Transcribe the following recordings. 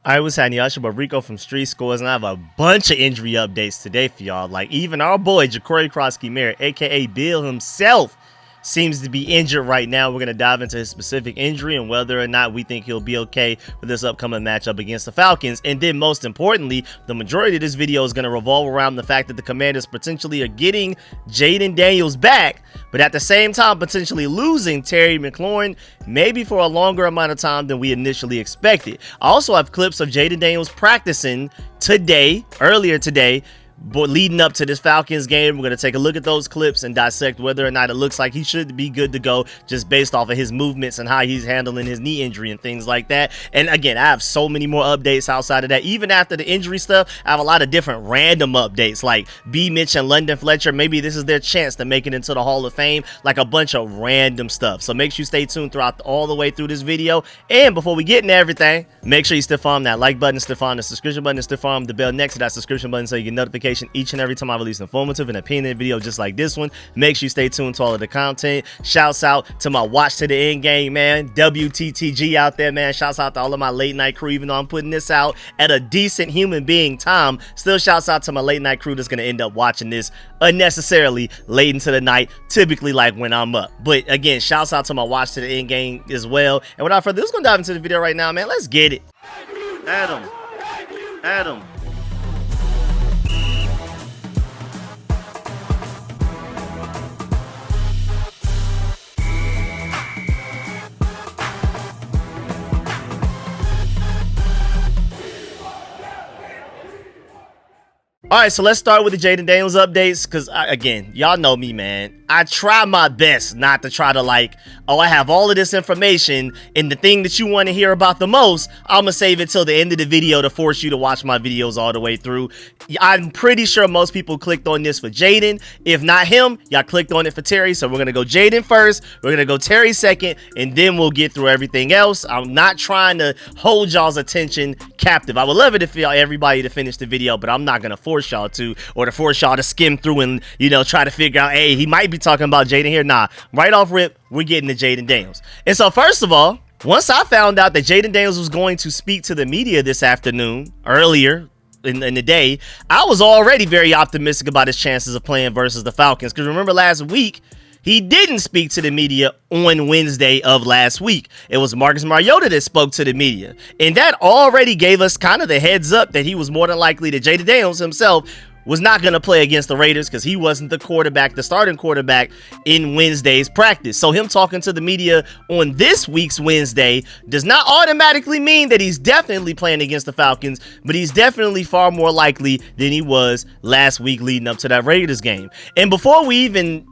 I was having Yasha, but Rico from StreetScores, and I have a bunch of injury updates today for y'all. Like, even our boy, Ja'Cory Krosky-Merritt, a.k.a. Bill himself, seems to be injured right now. We're going to dive into his specific injury and whether or not we think he'll be okay for this upcoming matchup against the Falcons. And then, most importantly, the majority of this video is going to revolve around the fact that the Commanders potentially are getting Jayden Daniels back, but at the same time potentially losing Terry McLaurin, maybe for a longer amount of time than we initially expected. I also have clips of Jayden Daniels practicing earlier today, but leading up to this Falcons game. We're going to take a look at those clips and dissect whether or not it looks like he should be good to go just based off of his movements and how he's handling his knee injury and things like that. And again, I have so many more updates outside of that. Even after the injury stuff, I have a lot of different random updates like B. Mitch and London Fletcher. Maybe this is their chance to make it into the Hall of Fame, like a bunch of random stuff. So make sure you stay tuned throughout all the way through this video. And before we get into everything, make sure you stiff arm that like button, stiff arm the subscription button, stiff arm the bell next to that subscription button so you get notification each and every time I release an informative and opinion video just like this one. Make sure you stay tuned to all of the content. Shouts out to my watch to the end game, man. WTTG out there, man. Shouts out to all of my late night crew, even though I'm putting this out at a decent human being time. Still shouts out to my late night crew that's going to end up watching this unnecessarily late into the night, typically like when I'm up. But again, shouts out to my watch to the end game as well. And without further ado, let's go dive into the video right now, man. Let's get it. Adam. All right, so let's start with the Jayden Daniels updates because, again, y'all know me, man. I try my best not to try to like, oh, I have all of this information and the thing that you want to hear about the most, I'm going to save it till the end of the video to force you to watch my videos all the way through. I'm pretty sure most people clicked on this for Jayden. If not him, y'all clicked on it for Terry. So we're going to go Jayden first. We're going to go Terry second, and then we'll get through everything else. I'm not trying to hold y'all's attention captive. I would love it if everybody to finish the video, but I'm not going to force y'all to, or to force y'all to skim through and, you know, try to figure out, hey, he might be talking about Jayden here. Nah, right off rip, we're getting to Jayden Daniels. And so first of all, once I found out that Jayden Daniels was going to speak to the media this afternoon, earlier in the day, I was already very optimistic about his chances of playing versus the Falcons. Because remember last week, he didn't speak to the media on Wednesday of last week. It was Marcus Mariota that spoke to the media. And that already gave us kind of the heads up that he was more than likely that Jayden Daniels himself was not going to play against the Raiders because he wasn't the quarterback, the starting quarterback in Wednesday's practice. So him talking to the media on this week's Wednesday does not automatically mean that he's definitely playing against the Falcons, but he's definitely far more likely than he was last week leading up to that Raiders game. And before we even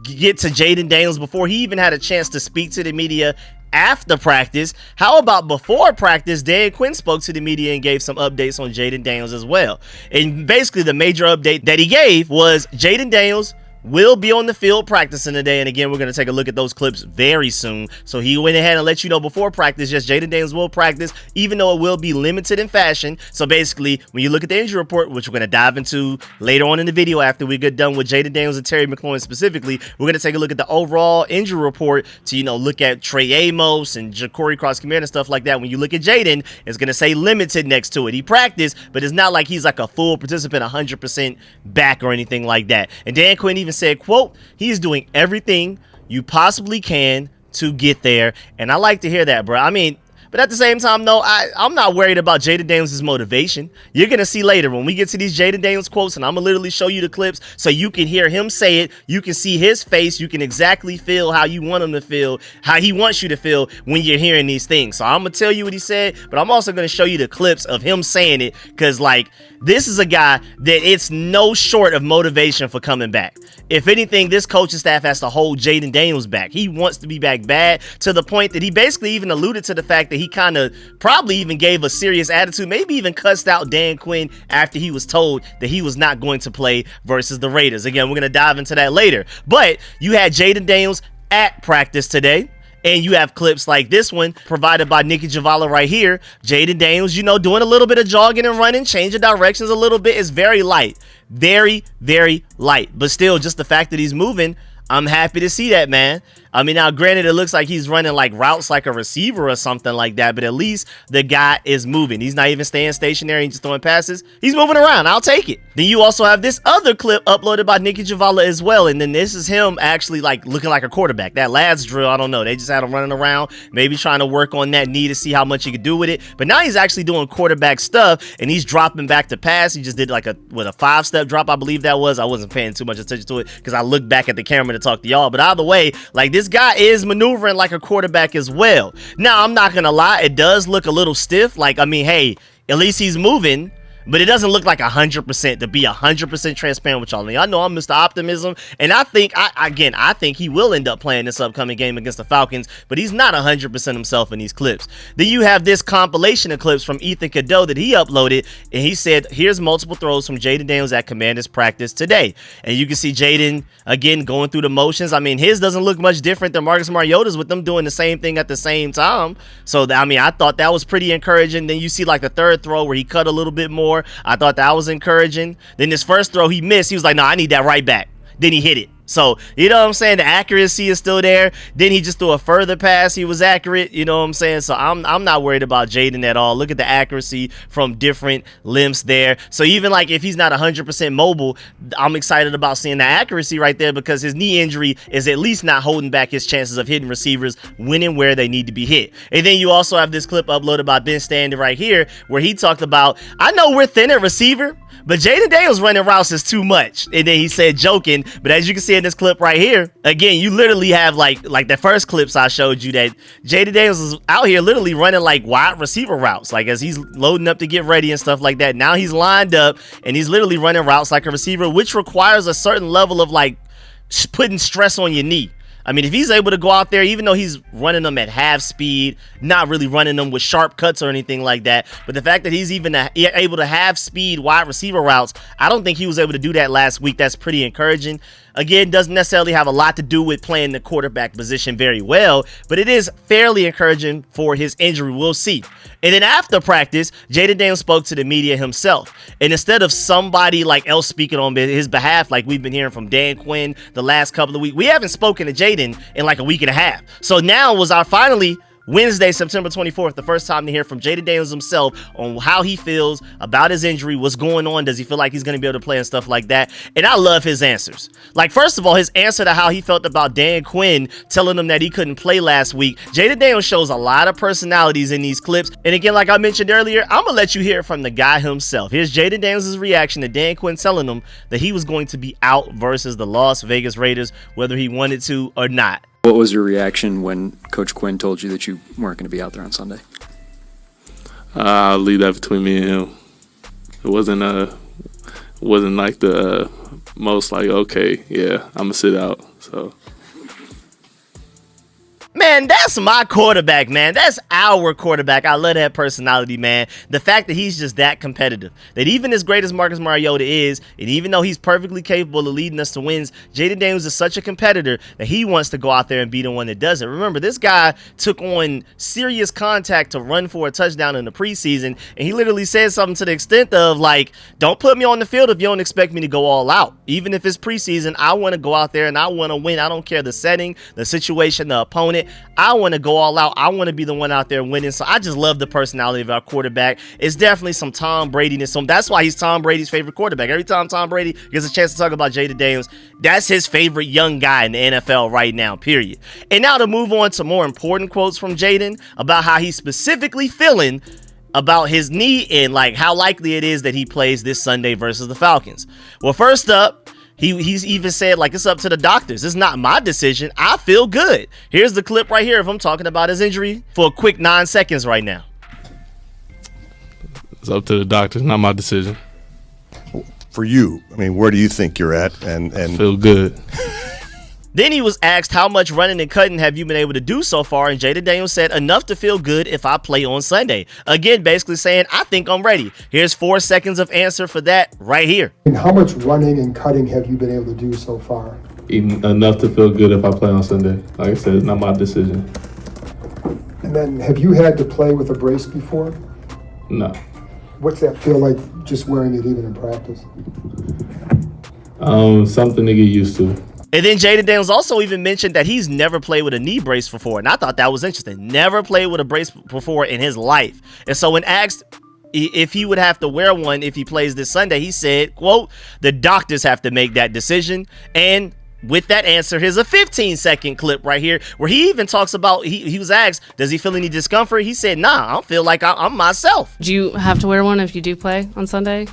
get to Jayden Daniels, before he even had a chance to speak to the media after practice, how about before practice, Dan Quinn spoke to the media and gave some updates on Jayden Daniels as well. And basically the major update that he gave was Jayden Daniels will be on the field practicing today. And again, we're going to take a look at those clips very soon. So he went ahead and let you know before practice, yes, Jayden Daniels will practice, even though it will be limited in fashion. So basically, when you look at the injury report, which we're going to dive into later on in the video after we get done with Jayden Daniels and Terry McLaurin specifically, we're going to take a look at the overall injury report to, you know, look at Trey Amos and Ja'Cory Krosky-Merritt and stuff like that. When you look at Jayden, it's going to say limited next to it. He practiced, but it's not like he's like a full participant, 100% back or anything like that. And Dan Quinn even said, quote, he is doing everything you possibly can to get there. And I like to hear that, bro. I mean, but at the same time, no, I'm not worried about Jayden Daniels' motivation. You're going to see later when we get to these Jayden Daniels quotes, and I'm going to literally show you the clips so you can hear him say it. You can see his face. You can exactly feel how you want him to feel, how he wants you to feel when you're hearing these things. So I'm going to tell you what he said, but I'm also going to show you the clips of him saying it because, like, this is a guy that it's no short of motivation for coming back. If anything, this coaching staff has to hold Jayden Daniels back. He wants to be back bad to the point that he basically even alluded to the fact that he kind of probably even gave a serious attitude, maybe even cussed out Dan Quinn after he was told that he was not going to play versus the Raiders. Again, we're going to dive into that later. But you had Jayden Daniels at practice today. And you have clips like this one provided by Nikki Javala right here. Jayden Daniels, you know, doing a little bit of jogging and running, changing directions a little bit. It's very light. Very, very light. But still, just the fact that he's moving, I'm happy to see that, man. I mean, now granted, it looks like he's running like routes like a receiver or something like that, but at least the guy is moving. He's not even staying stationary and just throwing passes. He's moving around. I'll take it. Then you also have this other clip uploaded by Nicky Javala as well, and then this is him actually like looking like a quarterback. That last drill, I don't know. They just had him running around, maybe trying to work on that knee to see how much he could do with it. But now he's actually doing quarterback stuff, and he's dropping back to pass. He just did like a 5-step drop, I believe that was. I wasn't paying too much attention to it because I looked back at the camera to talk to y'all. But either way, like this guy is maneuvering like a quarterback as well. Now, I'm not gonna lie, it does look a little stiff. Like, I mean, hey, at least he's moving. But it doesn't look like 100%, to be 100% transparent with y'all. I know I'm Mr. Optimism, and I think, I think he will end up playing this upcoming game against the Falcons, but he's not 100% himself in these clips. Then you have this compilation of clips from Ethan Cadeau that he uploaded, and he said, here's multiple throws from Jayden Daniels at Commanders practice today. And you can see Jayden, again, going through the motions. I mean, his doesn't look much different than Marcus Mariota's with them doing the same thing at the same time. So, I mean, I thought that was pretty encouraging. Then you see like the third throw where he cut a little bit more. I thought that was encouraging. Then this first throw he missed. He was like, no, I need that right back. Then he hit it. So, you know what I'm saying? The accuracy is still there. Then he just threw a further pass. He was accurate. You know what I'm saying? So I'm not worried about Jayden at all. Look at the accuracy from different limbs there. So even like if he's not 100% mobile, I'm excited about seeing the accuracy right there because his knee injury is at least not holding back his chances of hitting receivers when and where they need to be hit. And then you also have this clip uploaded by Ben Standing right here where he talked about, I know we're thin at receiver, but Jayden Daniels running routes is too much. And then he said joking, but as you can see in this clip right here, again, you literally have like the first clips I showed you that Jayden Daniels is out here literally running like wide receiver routes, like as he's loading up to get ready and stuff like that. Now he's lined up and he's literally running routes like a receiver, which requires a certain level of like putting stress on your knee. I mean, if he's able to go out there, even though he's running them at half speed, not really running them with sharp cuts or anything like that, but the fact that he's even able to half speed wide receiver routes, I don't think he was able to do that last week. That's pretty encouraging. Again, doesn't necessarily have a lot to do with playing the quarterback position very well, but it is fairly encouraging for his injury. We'll see. And then after practice, Jayden Daniels spoke to the media himself. And instead of somebody like else speaking on his behalf, like we've been hearing from Dan Quinn the last couple of weeks, we haven't spoken to Jayden in like a week and a half. So now was our finally Wednesday, September 24th, the first time to hear from Jayden Daniels himself on how he feels about his injury, what's going on, does he feel like he's going to be able to play and stuff like that. And I love his answers. Like, first of all, his answer to how he felt about Dan Quinn telling him that he couldn't play last week. Jayden Daniels shows a lot of personalities in these clips. And again, like I mentioned earlier, I'm going to let you hear it from the guy himself. Here's Jayden Daniels' reaction to Dan Quinn telling him that he was going to be out versus the Las Vegas Raiders, whether he wanted to or not. What was your reaction when Coach Quinn told you that you weren't going to be out there on Sunday? I'll leave that between me and him. It wasn't like the most like, okay, yeah, I'm gonna sit out. So. Man, that's my quarterback, man. That's our quarterback. I love that personality, man. The fact that he's just that competitive. That even as great as Marcus Mariota is, and even though he's perfectly capable of leading us to wins, Jayden Daniels is such a competitor that he wants to go out there and be the one that does it. Remember, this guy took on serious contact to run for a touchdown in the preseason, and he literally said something to the extent of, like, don't put me on the field if you don't expect me to go all out. Even if it's preseason, I want to go out there and I want to win. I don't care the setting, the situation, the opponent. I want to go all out. I want to be the one out there winning. So I just love the personality of our quarterback. It's definitely some Tom Brady-ness. So that's why he's Tom Brady's favorite quarterback. Every time Tom Brady gets a chance to talk about Jayden Daniels, that's his favorite young guy in the NFL right now, period. And now to move on to more important quotes from Jayden about how he's specifically feeling about his knee and like how likely it is that he plays this Sunday versus the Falcons. Well, first up, He's even said, like, it's up to the doctors. It's not my decision. I feel good. Here's the clip right here of him talking about his injury for a quick 9 seconds right now. It's up to the doctors, not my decision. For you, I mean, where do you think you're at? And feel good. Then he was asked, how much running and cutting have you been able to do so far? And Jayden Daniels said, enough to feel good if I play on Sunday. Again, basically saying, I think I'm ready. Here's 4 seconds of answer for that right here. And how much running and cutting have you been able to do so far? Enough to feel good if I play on Sunday. Like I said, it's not my decision. And then have you had to play with a brace before? No. What's that feel like just wearing it even in practice? Something to get used to. And then Jayden Daniels also even mentioned that he's never played with a knee brace before. And I thought that was interesting. Never played with a brace before in his life. And so when asked if he would have to wear one if he plays this Sunday, he said, quote, "The doctors have to make that decision." And with that answer, here's a 15-second clip right here where he even talks about, he was asked, does he feel any discomfort? He said, nah, I don't feel like I'm myself. Do you have to wear one if you do play on Sunday?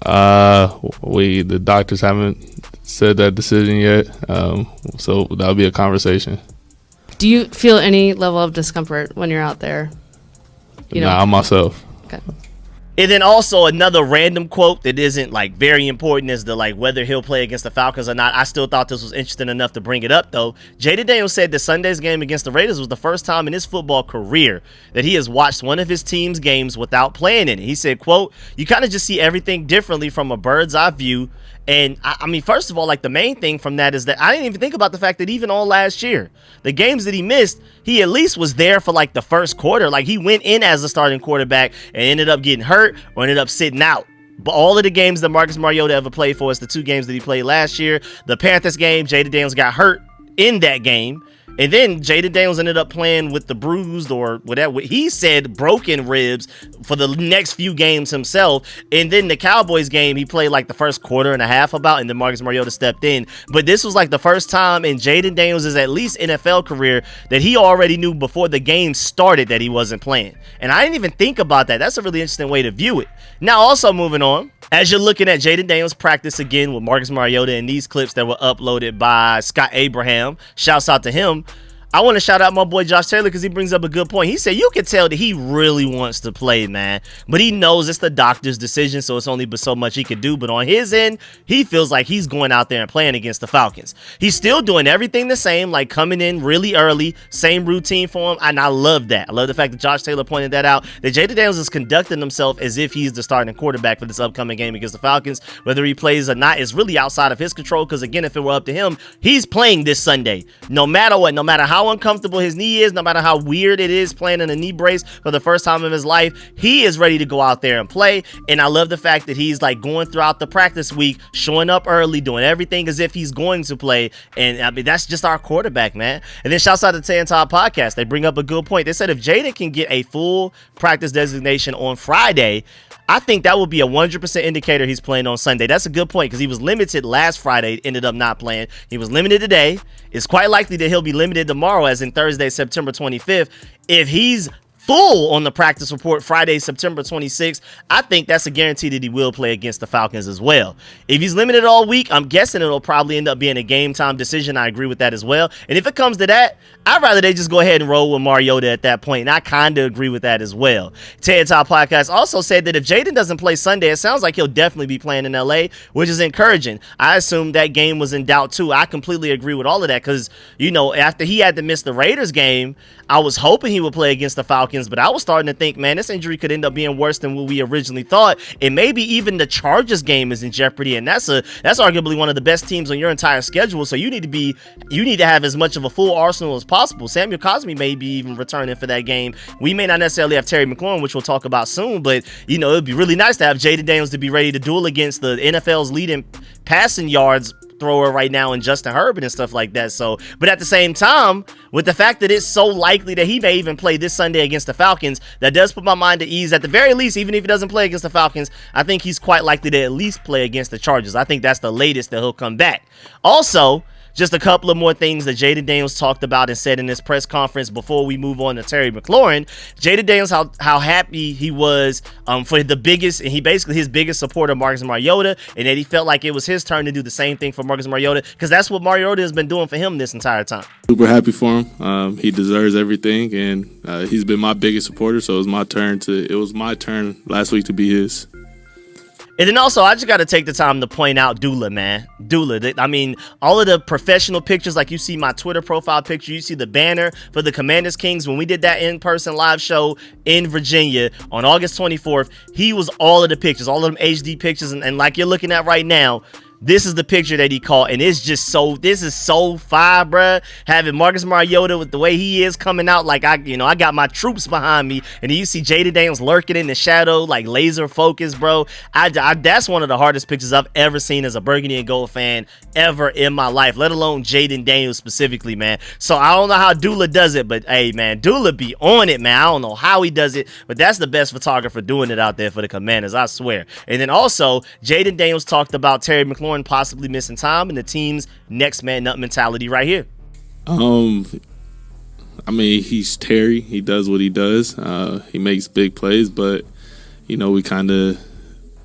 The doctors haven't said that decision yet, so that'll be a conversation. Do you feel any level of discomfort when you're out there? Nah, myself. Okay. And then also another random quote that isn't like very important is the like whether he'll play against the Falcons or not. I still thought this was interesting enough to bring it up though. Jayden Daniels said that Sunday's game against the Raiders was the first time in his football career that he has watched one of his team's games without playing in it. He said, quote, "You kind of just see everything differently from a bird's eye view." And I mean, first of all, like the main thing from that is that I didn't even think about the fact that even all last year, the games that he missed, he at least was there for like the first quarter. Like he went in as a starting quarterback and ended up getting hurt or ended up sitting out. But all of the games that Marcus Mariota ever played for us, the 2 games that he played last year, the Panthers game, Jayden Daniels got hurt in that game. And then Jayden Daniels ended up playing with the bruised or whatever. He said broken ribs for the next few games himself. And then the Cowboys game, he played like the first quarter and a half about, and then Marcus Mariota stepped in. But this was like the first time in Jayden Daniels' at least NFL career that he already knew before the game started that he wasn't playing. And I didn't even think about that. That's a really interesting way to view it. Now, also moving on, as you're looking at Jayden Daniels practice again with Marcus Mariota in these clips that were uploaded by Scott Abraham, shouts out to him. I want to shout out my boy Josh Taylor because he brings up a good point. He said you can tell that he really wants to play, man, but he knows it's the doctor's decision, so it's only but so much he can do. But on his end, he feels like he's going out there and playing against the Falcons. He's still doing everything the same, like coming in really early, same routine for him, and I love that. I love the fact that Josh Taylor pointed that out, that Jayden Daniels is conducting himself as if he's the starting quarterback for this upcoming game against the Falcons. Whether he plays or not is really outside of his control because, again, if it were up to him, he's playing this Sunday. No matter what, no matter how uncomfortable his knee is, no matter how weird it is playing in a knee brace for the first time in his life, he is ready to go out there and play. And I love the fact that he's like going throughout the practice week, showing up early, doing everything as if he's going to play. And I mean, that's just our quarterback, man. And then shouts out to Tay and Todd Podcast. They bring up a good point. They said if Jayden can get a full practice designation on Friday, I think that would be a 100% indicator he's playing on Sunday. That's a good point because he was limited last Friday, ended up not playing. He was limited today. It's quite likely that he'll be limited tomorrow, as in Thursday, September 25th. If he's full on the practice report Friday, September 26th, I think that's a guarantee that he will play against the Falcons as well. If he's limited all week, I'm guessing it'll probably end up being a game time decision. I agree with that as well. And if it comes to that, I'd rather they just go ahead and roll with Mariota at that point. And I kind of agree with that as well. Ted Top Podcast also said that if Jayden doesn't play Sunday, it sounds like he'll definitely be playing in LA, which is encouraging. I assume that game was in doubt too. I completely agree with all of that because, you know, after he had to miss the Raiders game, I was hoping he would play against the Falcons, but I was starting to think, man, this injury could end up being worse than what we originally thought. And maybe even the Chargers game is in jeopardy, and that's arguably one of the best teams on your entire schedule. So you need to have as much of a full arsenal as possible. Samuel Cosmi may be even returning for that game. We may not necessarily have Terry McLaurin, which we'll talk about soon, but you know, it'd be really nice to have Jayden Daniels to be ready to duel against the NFL's leading passing yards thrower right now in Justin Herbert and stuff like that. So, but at the same time, with the fact that it's so likely that he may even play this Sunday against the Falcons, that does put my mind at ease. At the very least, even if he doesn't play against the Falcons, I think he's quite likely to at least play against the Chargers. I think that's the latest that he'll come back. Also, just a couple of more things that Jayden Daniels talked about and said in his press conference before we move on to Terry McLaurin. Jayden Daniels, how happy he was for the biggest, and his biggest supporter, Marcus Mariota, and that he felt like it was his turn to do the same thing for Marcus Mariota because that's what Mariota has been doing for him this entire time. Super happy for him. He deserves everything, and he's been my biggest supporter, so it was my turn last week to be his. And then also, I just got to take the time to point out Dula, man. Dula. I mean, all of the professional pictures, like you see my Twitter profile picture, you see the banner for the Commanders Kings. When we did that in-person live show in Virginia on August 24th, he was all of the pictures, all of them HD pictures. And like you're looking at right now, This is the picture that he caught, and it's just this is so fire, bruh. Having Marcus Mariota with the way he is coming out, like I got my troops behind me, and then you see Jayden Daniels lurking in the shadow, like laser focus, bro. That's one of the hardest pictures I've ever seen as a burgundy and gold fan ever in my life, let alone Jayden Daniels specifically, man. So I don't know how Dula does it, but hey, man, Dula be on it, man. I don't know how he does it, but that's the best photographer doing it out there for the Commanders, I swear. And then also, Jayden Daniels talked about Terry McLaurin possibly missing time and the team's next man up mentality right here. I mean, he's Terry. He does what he does. He makes big plays, but we kind of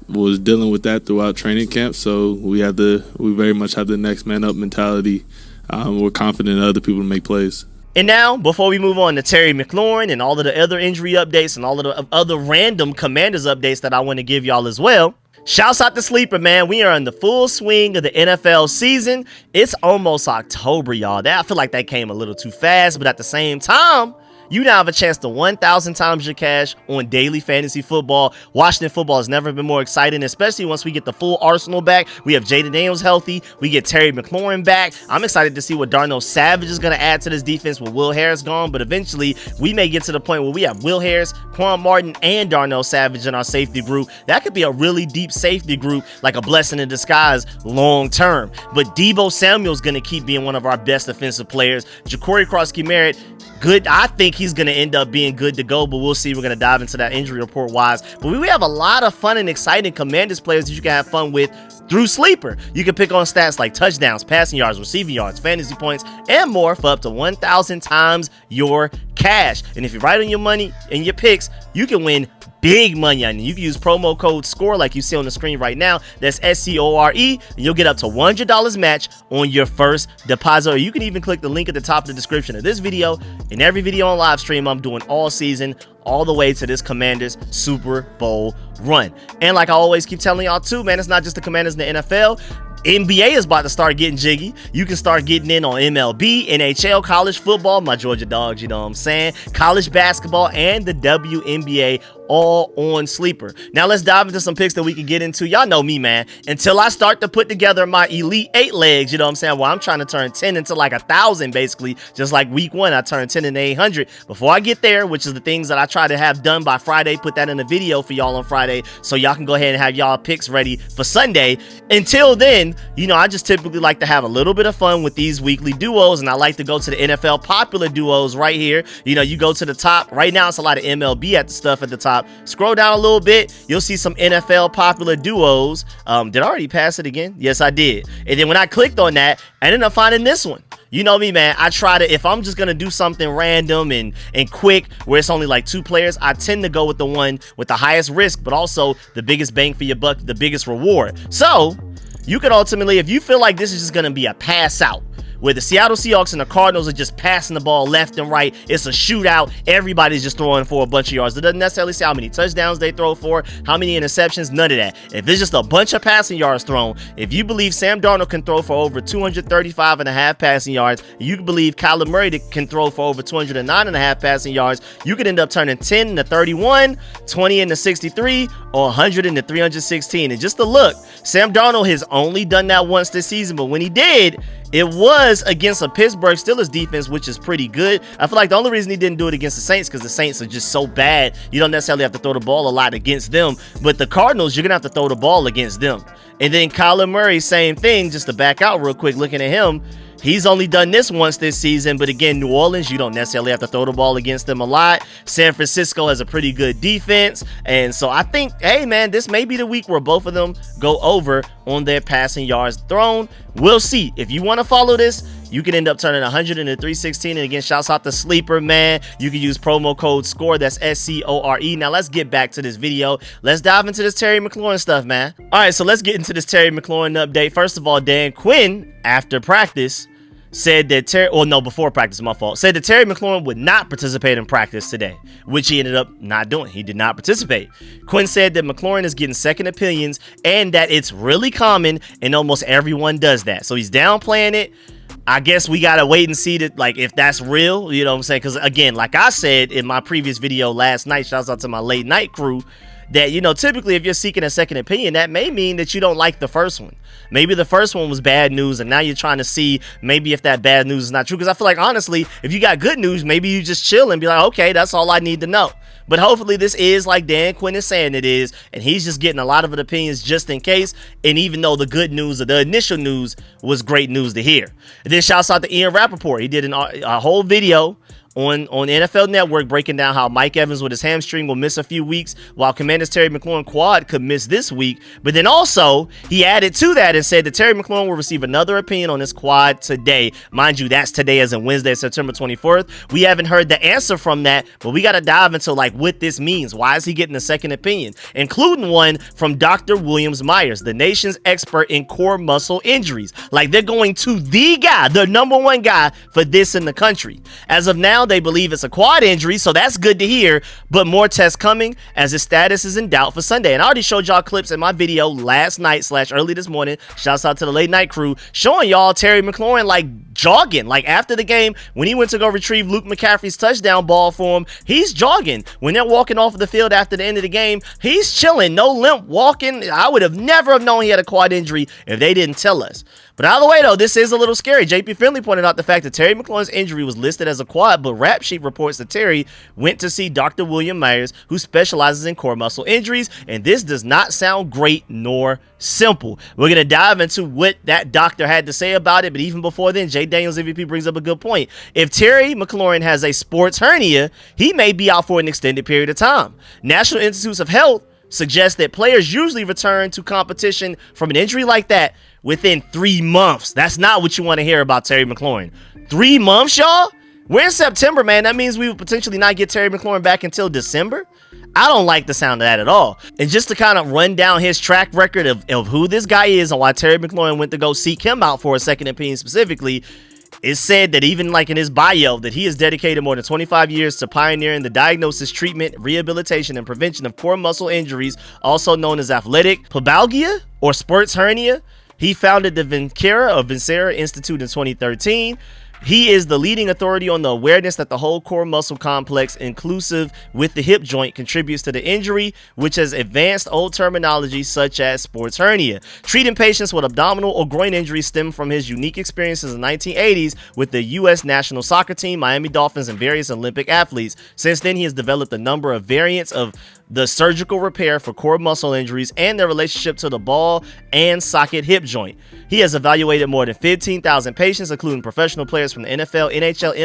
was dealing with that throughout training camp. So we very much have the next man up mentality. We're confident in other people to make plays. And now, before we move on to Terry McLaurin and all of the other injury updates and all of the other random Commanders updates that I want to give y'all as well, shouts out to Sleeper, man. We are in the full swing of the NFL season. It's almost October, y'all. I feel like that came a little too fast, but at the same time, you now have a chance to 1,000 times your cash on daily fantasy football. Washington football has never been more exciting, especially once we get the full arsenal back. We have Jayden Daniels healthy. We get Terry McLaurin back. I'm excited to see what Darnell Savage is going to add to this defense with Will Harris gone, but eventually we may get to the point where we have Will Harris, Quan Martin, and Darnell Savage in our safety group. That could be a really deep safety group, like a blessing in disguise long term. But Deebo Samuel's going to keep being one of our best defensive players. Ja'Cory Krosky-Merritt, good. I think he's going to end up being good to go, but we'll see. We're going to dive into that injury report wise. But we have a lot of fun and exciting Commanders players that you can have fun with through Sleeper. You can pick on stats like touchdowns, passing yards, receiving yards, fantasy points, and more for up to 1,000 times your cash. And if you're right on your money and your picks, you can win big money on it. You can use promo code SCORE like you see on the screen right now. That's SCORE, and you'll get up to $100 match on your first deposit. Or you can even click the link at the top of the description of this video and every video on live stream I'm doing all season, all the way to this Commanders Super Bowl run. And like I always keep telling y'all too, man, it's not just the Commanders in the NFL. NBA is about to start getting jiggy. You can start getting in on MLB, NHL, college football, my Georgia Dogs, you know what I'm saying, college basketball, and the WNBA, all on Sleeper. Now let's dive into some picks that we can get into. Y'all know me, man. Until I start to put together my Elite 8 legs, you know what I'm saying, well, I'm trying to turn 10 into like 1,000 basically, just like week 1 I turned 10 into 800. Before I get there, which is the things that I try to have done by Friday, put that in a video for y'all on Friday so y'all can go ahead and have y'all picks ready for Sunday. Until then, I just typically like to have a little bit of fun with these weekly duos, and I like to go to the NFL popular duos right here. You go to the top. Right now, it's a lot of MLB at the stuff at the top. Scroll down a little bit. You'll see some NFL popular duos. Did I already pass it again? Yes, I did. And then when I clicked on that, I ended up finding this one. You know me, man. I try to, if I'm just going to do something random and quick where it's only like 2 players, I tend to go with the one with the highest risk, but also the biggest bang for your buck, the biggest reward. So you could ultimately, if you feel like this is just going to be a pass out, where the Seattle Seahawks and the Cardinals are just passing the ball left and right, it's a shootout, everybody's just throwing for a bunch of yards. It doesn't necessarily say how many touchdowns they throw for, how many interceptions, none of that. If it's just a bunch of passing yards thrown, if you believe Sam Darnold can throw for over 235.5 passing yards, you believe Kyler Murray can throw for over 209.5 passing yards, you could end up turning 10 into 31, 20 into 63, or 100 into 316. And just to look, Sam Darnold has only done that once this season, but when he did, it was against a Pittsburgh Steelers defense, which is pretty good. I feel like the only reason he didn't do it against the Saints because the Saints are just so bad. You don't necessarily have to throw the ball a lot against them. But the Cardinals, you're going to have to throw the ball against them. And then Kyler Murray, same thing. Just to back out real quick, looking at him, he's only done this once this season, but again, New Orleans, you don't necessarily have to throw the ball against them a lot. San Francisco has a pretty good defense, and so I think, hey man, this may be the week where both of them go over on their passing yards thrown. We'll see. If you want to follow this, you can end up turning 100 into 316. And again, shouts out to Sleeper, man. You can use promo code SCORE. That's SCORE. Now let's get back to this video. Let's dive into this Terry McLaurin stuff, man. All right, so let's get into this Terry McLaurin update. First of all, Dan Quinn, after practice, said that before practice, my fault, said that Terry McLaurin would not participate in practice today, which he ended up not doing. He did not participate. Quinn said that McLaurin is getting second opinions and that it's really common and almost everyone does that. So he's downplaying it. I guess we gotta wait and see that, like, if that's real, you know what I'm saying? Because again, like I said in my previous video last night, shouts out to my late night crew, that, typically if you're seeking a second opinion, that may mean that you don't like the first one. Maybe the first one was bad news, and now you're trying to see maybe if that bad news is not true. Because I feel like, honestly, if you got good news, maybe you just chill and be like, okay, that's all I need to know. But hopefully this is like Dan Quinn is saying it is, and he's just getting a lot of the opinions just in case. And even though the good news or the initial news was great news to hear. And then shouts out to Ian Rappaport. He did a whole video on NFL Network breaking down how Mike Evans with his hamstring will miss a few weeks, while Commanders Terry McLaurin quad could miss this week. But then also he added to that and said that Terry McLaurin will receive another opinion on his quad today. Mind you, that's today as in Wednesday, September 24th. We haven't heard the answer from that, but we got to dive into like what this means. Why is he getting a second opinion? Including one from Dr. Williams Myers, the nation's expert in core muscle injuries. Like, they're going to the guy, the number one guy for this in the country. As of now, they believe it's a quad injury, so that's good to hear, but more tests coming as his status is in doubt for Sunday. And I already showed y'all clips in my video last night / early this morning. Shouts out to the late night crew, showing y'all Terry McLaurin like jogging. Like, after the game, when he went to go retrieve Luke McCaffrey's touchdown ball for him, he's jogging. When they're walking off of the field after the end of the game, he's chilling, no limp, walking. I would have never known he had a quad injury if they didn't tell us. But either way, though, this is a little scary. JP Finley pointed out the fact that Terry McLaurin's injury was listed as a quad, but Rap Sheet reports that Terry went to see Dr. William Myers, who specializes in core muscle injuries, and this does not sound great nor simple. We're going to dive into what that doctor had to say about it, but even before then, Jay Daniels MVP brings up a good point. If Terry McLaurin has a sports hernia, he may be out for an extended period of time. National Institutes of Health suggests that players usually return to competition from an injury like that within 3 months. That's not what you want to hear about Terry McLaurin. 3 months, y'all? We're in September, man. That means we would potentially not get Terry McLaurin back until December. I don't like the sound of that at all. And just to kind of run down his track record of who this guy is and why Terry McLaurin went to go seek him out for a second opinion specifically, it's said that even like in his bio that he has dedicated more than 25 years to pioneering the diagnosis, treatment, rehabilitation, and prevention of core muscle injuries, also known as athletic pubalgia or sports hernia. He founded the Vincera Institute in 2013. He is the leading authority on the awareness that the whole core muscle complex, inclusive with the hip joint, contributes to the injury, which has advanced old terminology such as sports hernia. Treating patients with abdominal or groin injuries stem from his unique experiences in the 1980s with the U.S. national soccer team, Miami Dolphins, and various Olympic athletes. Since then, he has developed a number of variants of the surgical repair for core muscle injuries and their relationship to the ball and socket hip joint. He has evaluated more than 15,000 patients, including professional players from the NFL, NHL,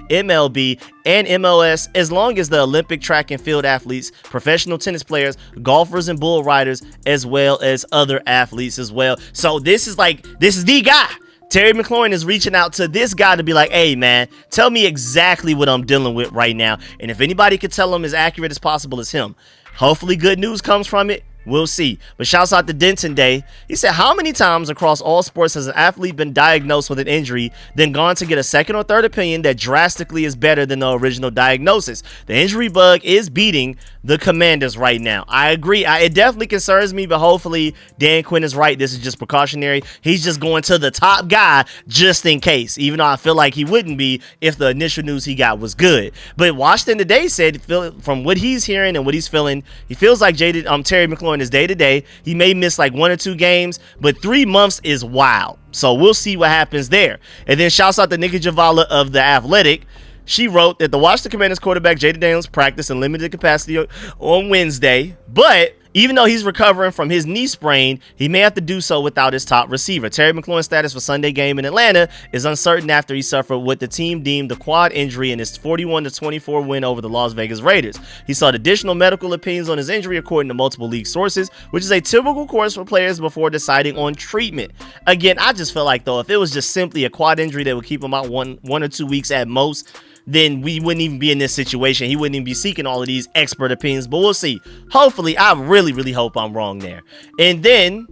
MLB, and MLS, as long as the Olympic track and field athletes, professional tennis players, golfers, and bull riders, as well as other athletes as well. So this is the guy. Terry McLaurin is reaching out to this guy to be like, hey, man, tell me exactly what I'm dealing with right now. And if anybody could tell him as accurate as possible, it's him. Hopefully good news comes from it. We'll see. But shouts out to Denton Day. He said, how many times across all sports has an athlete been diagnosed with an injury, then gone to get a second or third opinion that drastically is better than the original diagnosis? The injury bug is beating the Commanders right now. I agree. It definitely concerns me, but hopefully Dan Quinn is right. This is just precautionary. He's just going to the top guy just in case, even though I feel like he wouldn't be if the initial news he got was good. But Washington Today said, from what he's hearing and what he's feeling, he feels like Terry McLaurin is day to day. He may miss like 1 or 2 games, but 3 months is wild. So we'll see what happens there. And then shouts out to Nikki Javala of The Athletic. She wrote that the Washington Commanders quarterback Jayden Daniels practiced in limited capacity on Wednesday, but even though he's recovering from his knee sprain, he may have to do so without his top receiver. Terry McLaurin's status for Sunday game in Atlanta is uncertain after he suffered what the team deemed a quad injury in his 41-24 win over the Las Vegas Raiders. He sought additional medical opinions on his injury according to multiple league sources, which is a typical course for players before deciding on treatment. Again, I just feel like, though, if it was just simply a quad injury that would keep him out one or 2 weeks at most, then we wouldn't even be in this situation. He wouldn't even be seeking all of these expert opinions, but we'll see. Hopefully, I really hope I'm wrong there. And then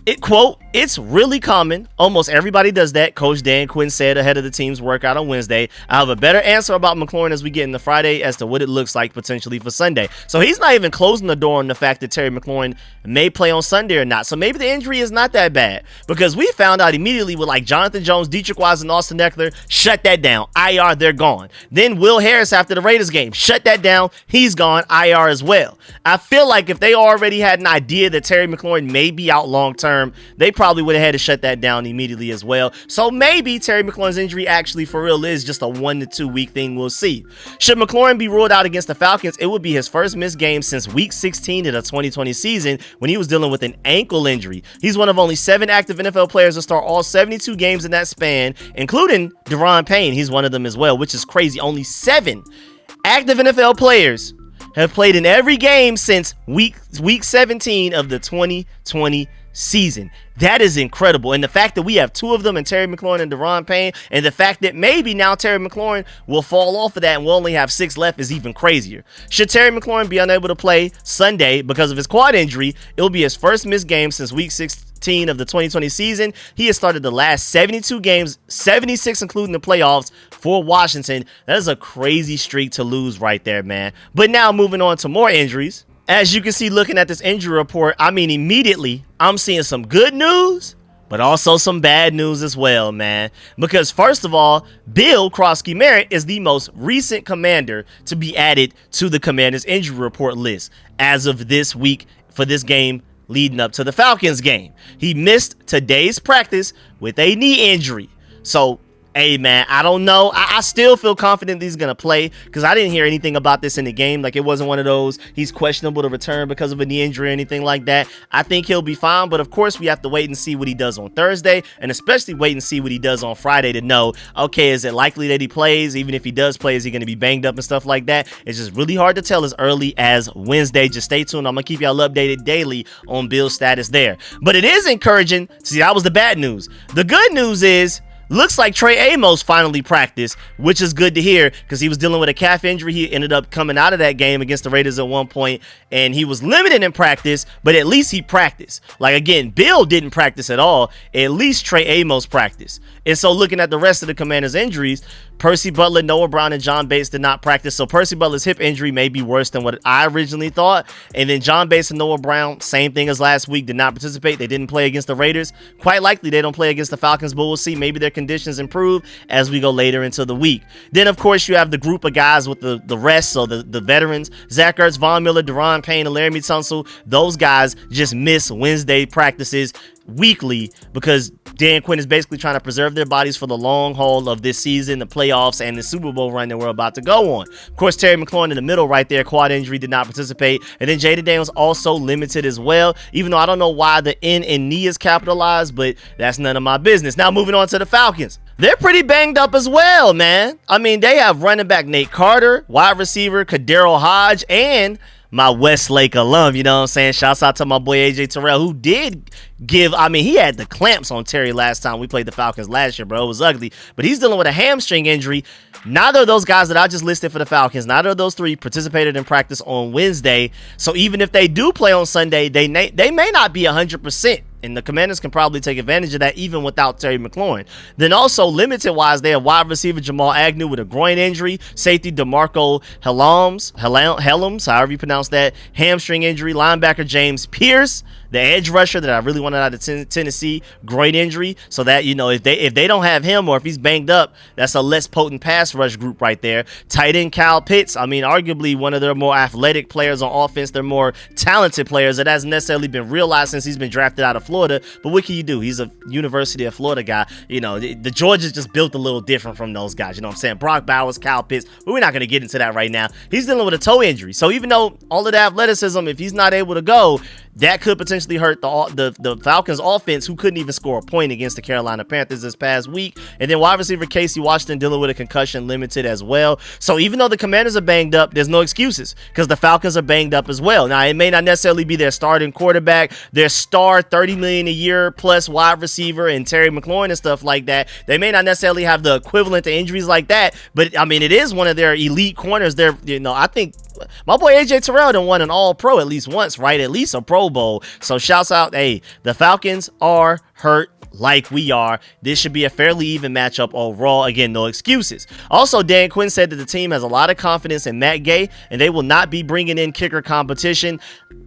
It's really common. Almost everybody does that. Coach Dan Quinn said ahead of the team's workout on Wednesday. I have a better answer about McLaurin as we get into Friday as to what it looks like potentially for Sunday. So he's not even closing the door on the fact that Terry McLaurin may play on Sunday or not. So maybe the injury is not that bad, because we found out immediately with like Jonathan Jones, Dietrich Wise, and Austin Eckler, shut that down. IR, they're gone. Then Will Harris after the Raiders game, shut that down. He's gone. IR as well. I feel like if they already had an idea that Terry McLaurin may be out long term, they probably would have had to shut that down immediately as well. So maybe Terry McLaurin's injury actually for real is just a 1 to 2 week thing. We'll see. Should McLaurin be ruled out against the Falcons, it would be his first missed game since week 16 of the 2020 season when he was dealing with an ankle injury. He's one of only 7 active NFL players to start all 72 games in that span, including Deron Payne. He's one of them as well, which is crazy. Only 7 active NFL players have played in every game since week 17 of the 2020 season. That is incredible. And the fact that we have 2 of them in Terry McLaurin and Deron Payne, and the fact that maybe now Terry McLaurin will fall off of that and we'll only have 6 left is even crazier. Should Terry McLaurin be unable to play Sunday because of his quad injury, it'll be his first missed game since week 16 of the 2020 season. He has started the last 72 games, 76 including the playoffs for Washington. That is a crazy streak to lose right there, man. But now moving on to more injuries. As you can see, looking at this injury report, I mean, immediately I'm seeing some good news, but also some bad news as well, man. Because first of all, Bill Krosky-Merritt is the most recent commander to be added to the commander's injury report list as of this week for this game leading up to the Falcons game. He missed today's practice with a knee injury. So, hey, man, I don't know. I still feel confident he's going to play because I didn't hear anything about this in the game. Like, it wasn't one of those he's questionable to return because of a knee injury or anything like that. I think he'll be fine, but of course, we have to wait and see what he does on Thursday, and especially wait and see what he does on Friday to know, okay, is it likely that he plays? Even if he does play, is he going to be banged up and stuff like that? It's just really hard to tell as early as Wednesday. Just stay tuned. I'm going to keep y'all updated daily on Bill's status there. But it is encouraging. See, that was the bad news. The good news is, looks like Trey Amos finally practiced, which is good to hear because he was dealing with a calf injury. He ended up coming out of that game against the Raiders at one point, and he was limited in practice, but at least he practiced. Like, again, Bill didn't practice at all. At least Trey Amos practiced. And so looking at the rest of the Commanders' injuries, Percy Butler, Noah Brown, and John Bates did not practice. So Percy Butler's hip injury may be worse than what I originally thought. And then John Bates and Noah Brown, same thing as last week, did not participate. They didn't play against the Raiders. Quite likely they don't play against the Falcons, but we'll see. Maybe their conditions improve as we go later into the week. Then, of course, you have the group of guys with the rest, so the veterans, Zach Ertz, Von Miller, Deron Payne, and Laramie Tunsil. Those guys just miss Wednesday practices weekly because Dan Quinn is basically trying to preserve their bodies for the long haul of this season, the playoffs, and the Super Bowl run that we're about to go on. Of course, Terry McLaurin in the middle right there, quad injury, did not participate. And then Jayden Daniels also limited as well, even though I don't know why the N in knee is capitalized, but that's none of my business. Now moving on to the Falcons. They're pretty banged up as well, man. I mean, they have running back Nate Carter, wide receiver Kadero Hodge, and my Westlake alum, you know what I'm saying? Shouts out to my boy AJ Terrell, who did give, I mean, he had the clamps on Terry last time we played the Falcons last year, bro. It was ugly. But he's dealing with a hamstring injury. Neither of those guys that I just listed for the Falcons, neither of those 3 participated in practice on Wednesday. So even if they do play on Sunday, they may not be 100%. And the Commanders can probably take advantage of that even without Terry McLaurin. Then also limited-wise, they have wide receiver Jamal Agnew with a groin injury, safety DeMarco Helms, however you pronounce that, hamstring injury, linebacker James Pierce, the edge rusher that I really wanted out of Tennessee, groin injury. So that, you know, if they don't have him or if he's banged up, that's a less potent pass rush group right there. Tight end Kyle Pitts, I mean, arguably one of their more athletic players on offense. They're more talented players. It hasn't necessarily been realized since he's been drafted out of Florida, but what can you do? He's a University of Florida guy. You know, the Georgia's just built a little different from those guys. You know what I'm saying? Brock Bowers, Kyle Pitts, but we're not going to get into that right now. He's dealing with a toe injury. So even though all of the athleticism, if he's not able to go, that could potentially hurt the Falcons offense, who couldn't even score a point against the Carolina Panthers this past week. And then wide receiver Casey Washington dealing with a concussion, limited as well. So even though the Commanders are banged up, there's no excuses because the Falcons are banged up as well. Now, it may not necessarily be their starting quarterback, their star $30 million a year plus wide receiver and Terry McLaurin and stuff like that. They may not necessarily have the equivalent to injuries like that, but I mean, it is one of their elite corners. They're, you know, I think My boy AJ Terrell done won an All-Pro at least once, right? At least a Pro Bowl. So shouts out, hey, the Falcons are hurt like we are. This should be a fairly even matchup overall. Again, no excuses. Also, Dan Quinn said that the team has a lot of confidence in Matt Gay, and they will not be bringing in kicker competition.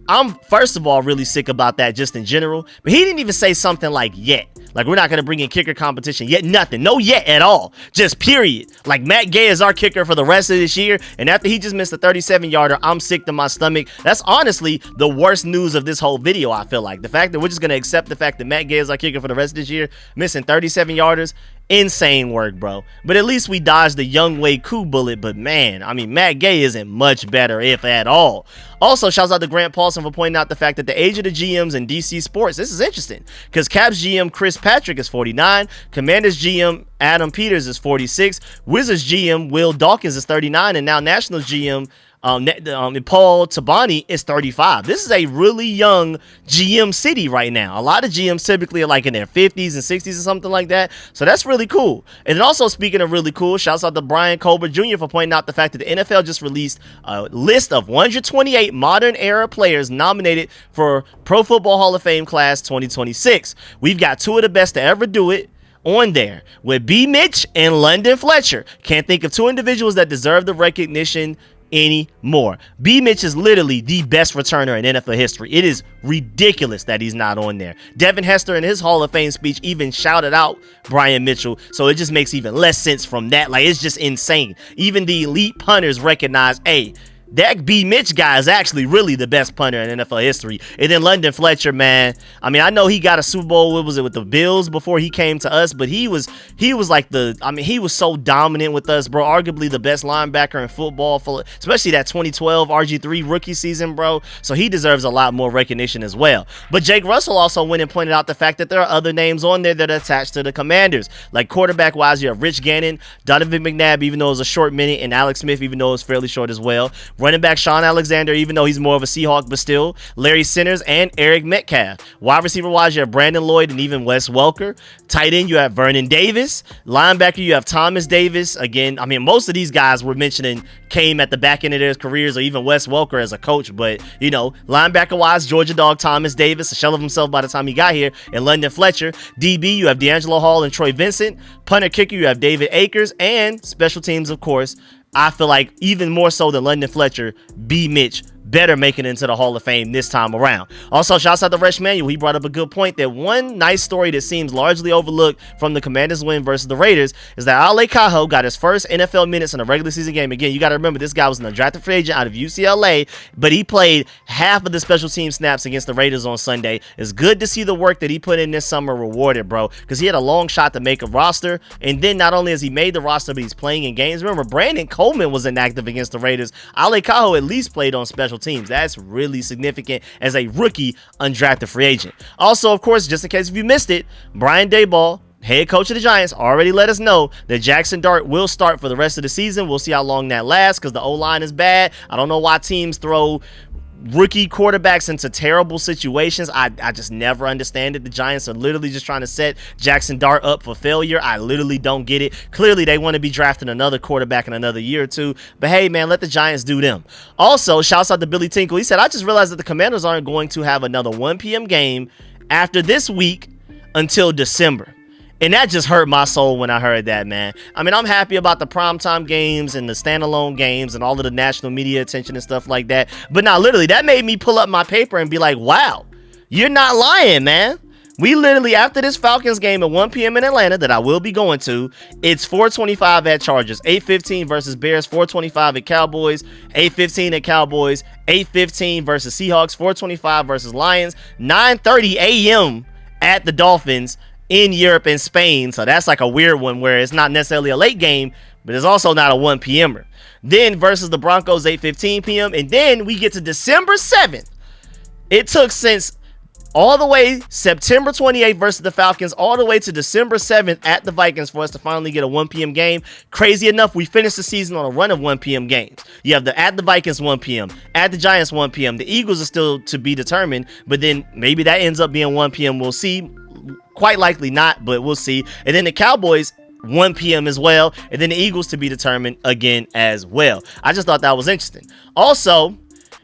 I'm, first of all, really sick about that just in general. But he didn't even say something like yet. Like, we're not going to bring in kicker competition yet. Nothing. No yet at all. Just period. Like, Matt Gay is our kicker for the rest of this year. And after he just missed a 37-yarder, I'm sick to my stomach. That's honestly the worst news of this whole video, I feel like. The fact that we're just going to accept the fact that Matt Gay is our kicker for the rest of this year, missing 37-yarders. Insane work, bro. But at least we dodged the Young Wei Koo bullet. But man, I mean, Matt Gay isn't much better, if at all. Also, shouts out to Grant Paulson for pointing out the fact that the age of the GMs in DC sports, this is interesting, because Cavs GM Chris Patrick is 49, Commanders GM Adam Peters is 46, Wizards GM Will Dawkins is 39, and now Nationals GM Paul Tabani is 35. This is a really young GM city right now. A lot of GMs typically are like in their 50s and 60s or something like that. So that's really cool. And then also, speaking of really cool, shouts out to Brian Colbert Jr. for pointing out the fact that the NFL just released a list of 128 modern era players nominated for Pro Football Hall of Fame class 2026. We've got two of the best to ever do it on there with B. Mitch and London Fletcher. Can't think of two individuals that deserve the recognition anymore. B. Mitch is literally the best returner in NFL history. It is ridiculous that he's not on there. Devin Hester in his Hall of Fame speech even shouted out Brian Mitchell, so it just makes even less sense from that. Like, it's just insane. Even the elite punters recognize, hey, that B. Mitch guy is actually really the best punter in NFL history. And then London Fletcher, man. I mean, I know he got a Super Bowl, what was it, with the Bills before he came to us, but he was like he was so dominant with us, bro. Arguably the best linebacker in football, especially that 2012 RG3 rookie season, bro. So he deserves a lot more recognition as well. But Jake Russell also went and pointed out the fact that there are other names on there that are attached to the Commanders. Like quarterback-wise, you have Rich Gannon, Donovan McNabb, even though it was a short minute, and Alex Smith, even though it was fairly short as well. Running back Sean Alexander, even though he's more of a Seahawk, but still. Larry Centers and Eric Metcalf. Wide receiver-wise, you have Brandon Lloyd and even Wes Welker. Tight end, you have Vernon Davis. Linebacker, you have Thomas Davis. Again, I mean, most of these guys we're mentioning came at the back end of their careers, or even Wes Welker as a coach. But, you know, linebacker-wise, Georgia Dog Thomas Davis, a shell of himself by the time he got here, and London Fletcher. DB, you have D'Angelo Hall and Troy Vincent. Punter kicker, you have David Akers. And special teams, of course, I feel like even more so than London Fletcher, B. Mitch better making it into the Hall of Fame this time around. Also, shouts out to Resh Manuel. He brought up a good point that one nice story that seems largely overlooked from the Commanders' win versus the Raiders is that Ale Cajo got his first NFL minutes in a regular season game. Again, you got to remember, this guy was an undrafted free agent out of UCLA, but he played half of the special team snaps against the Raiders on Sunday. It's good to see the work that he put in this summer rewarded, bro, because he had a long shot to make a roster, and then not only has he made the roster, but he's playing in games. Remember, Brandon Coleman was inactive against the Raiders. Ale Cajo at least played on special teams. That's really significant as a rookie undrafted free agent. Also, of course, just in case if you missed it, Brian Daboll, head coach of the Giants, already let us know that Jackson Dart will start for the rest of the season. We'll see how long that lasts because the O-line is bad. I don't know why teams throw rookie quarterbacks into terrible situations. I just never understand it. The Giants are literally just trying to set Jackson Dart up for failure. I literally don't get it. Clearly, they want to be drafting another quarterback in another year or two. But hey, man, let the Giants do them. Also, shouts out to Billy Tinkle. He said, I just realized that the Commanders aren't going to have another 1 p.m. game after this week until December. And that just hurt my soul when I heard that, man. I mean, I'm happy about the primetime games and the standalone games and all of the national media attention and stuff like that. But now, literally, that made me pull up my paper and be like, wow, you're not lying, man. We literally, after this Falcons game at 1 p.m. in Atlanta that I will be going to, it's 4:25 at Chargers, 8:15 versus Bears, 4:25 at Cowboys, 8:15 at Cowboys, 8:15 versus Seahawks, 4:25 versus Lions, 9:30 a.m. at the Dolphins in Europe and Spain. So that's like a weird one where it's not necessarily a late game, but it's also not a 1 p.m.er. Then versus the Broncos, 8:15 p.m. And then we get to December 7th. It took since all the way September 28th versus the Falcons all the way to December 7th at the Vikings for us to finally get a 1 p.m. game. Crazy enough, we finished the season on a run of 1 p.m. games. You have at the Vikings 1 p.m., at the Giants 1 p.m. The Eagles are still to be determined, but then maybe that ends up being 1 p.m. We'll see. Quite likely not, but we'll see. And then the Cowboys 1 p.m. as well, and then the Eagles to be determined again as well. I just thought that was interesting. Also,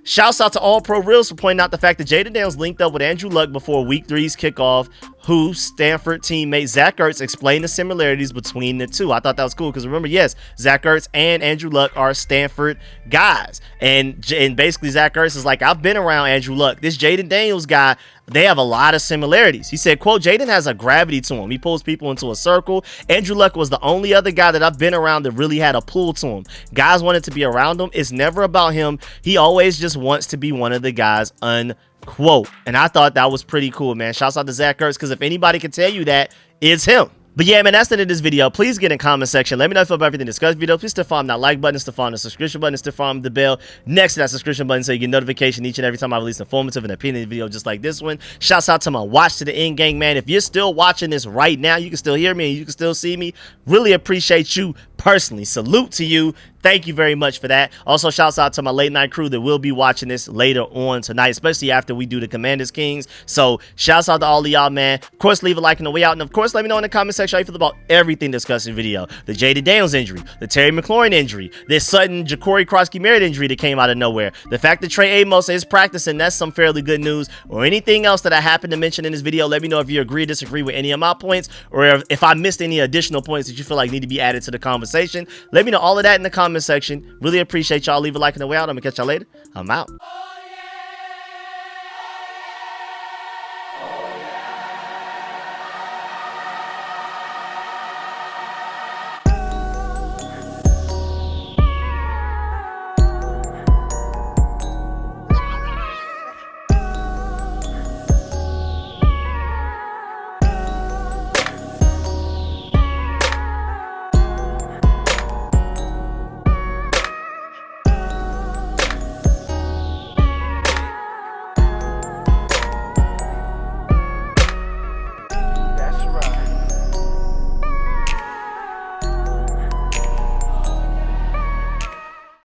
shouts out to All Pro Reels for pointing out the fact that Jayden Daniels linked up with Andrew Luck before Week 3's kickoff, who Stanford teammate Zach Ertz explained the similarities between the two. I thought that was cool because remember, yes, Zach Ertz and Andrew Luck are Stanford guys. And basically Zach Ertz is like, I've been around Andrew Luck. This Jayden Daniels guy, they have a lot of similarities. He said, quote, Jayden has a gravity to him. He pulls people into a circle. Andrew Luck was the only other guy that I've been around that really had a pull to him. Guys wanted to be around him. It's never about him. He always just wants to be one of the guys, unquote. And I thought that was pretty cool, man. Shouts out to Zach Ertz, because if anybody can tell you that, it's him. But yeah, man, that's the end of this video. Please get in the comment section. Let me know if you feel about everything discussed video. Please still farm that like button, still farm the subscription button, still farm the bell next to that subscription button so you get notification each and every time I release an informative and opinion video just like this one. Shouts out to my watch to the end gang, man. If you're still watching this right now, you can still hear me and you can still see me. Really appreciate you personally. Salute to you. Thank you very much for that. Also, shouts out to my late night crew that will be watching this later on tonight, especially after we do the Commanders Kings. So, shouts out to all of y'all, man. Of course, leave a like on the way out. And of course, let me know in the comment section how you feel about everything discussed in the video. The Jayden Daniels injury, the Terry McLaurin injury, this sudden Ja'Cory Krosky-Merritt injury that came out of nowhere, the fact that Trey Amos is practicing, that's some fairly good news, or anything else that I happen to mention in this video. Let me know if you agree or disagree with any of my points, or if I missed any additional points that you feel like need to be added to the conversation. Let me know all of that in the comment section. Really appreciate y'all. Leave a like on the way out. I'm gonna catch y'all later. I'm out.